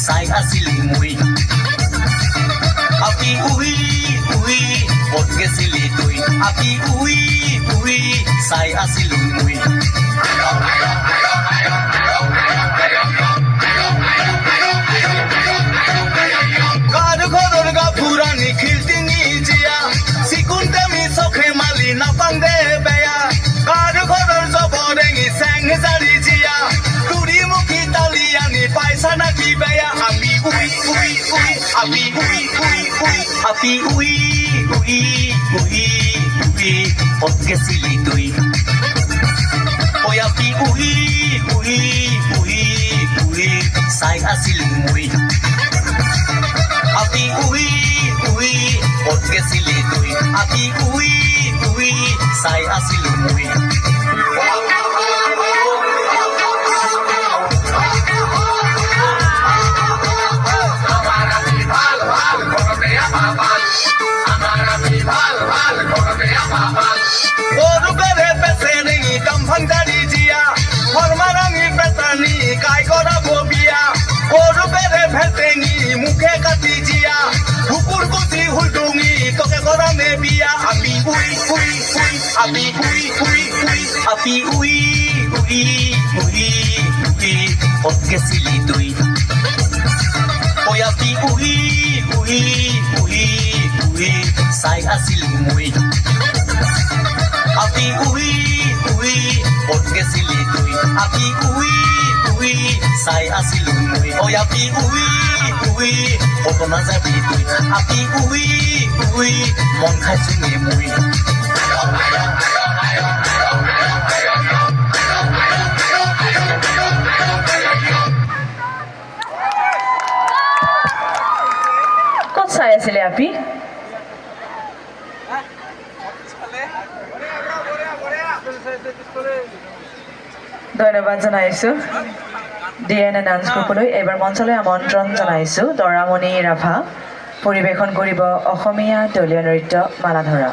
চাই আছিলো মই আপি উই উই ক'ত গেছিলি তই আপি উই উই চাই আছিলো মই কাৰ ঘৰৰ গাভৰুৱানী খিলটিঙি জিয়া চিকুণ্টামি চখে মালি নাপান্দে বেয়া কাৰ ঘৰৰ জবৰেঙি চেং জাৰি জিয়া তুৰি মুখি তালি আনি পাইছা নাকি বেয়া আমি উই উই উই আপি উই উই উই আপি উই উই উই উই ক'ত গেছিলি তই ঐ আপি উই উই উই উই চাই আছিলো মই আপি উই উই ক'ত গেছিলি তই আপি উই উই চাই আছিলো মই গৰুকাৰে পেচেনি কামফাং দাৰি জিয়া হৰমাৰাঙি পেচানি কাই কৰাব বিয়া গৰুকাৰে ভেটেঙি মুখে কাটি জিয়া হুকুৰ কুচি হুলডুঙি তোকে কৰামে বিয়া আপি উই উই উই আপি উই উই উই আপি উই উই উই উই ক'ত গেছিলি তই ঐ আপি উই উই উই উই চাই আছিলো মই আপি উই উই ক'ত গেছিলি তই আপি উই উই চাই আছিলো মই ঐ আপি উই উই ক'ত নাযাবি তই আপি উই উই মন খাইছো নে মই ক'ত চাই আছিলে আপি ধন্যবাদ জনাইছোঁ DNA ডান্স গ্ৰুপলৈ এইবাৰ মঞ্চলৈ আমন্ত্ৰণ জনাইছোঁ তৰামণি ৰাভা পৰিৱেশন কৰিব অসমীয়া দলীয় নৃত্য মালাধৰা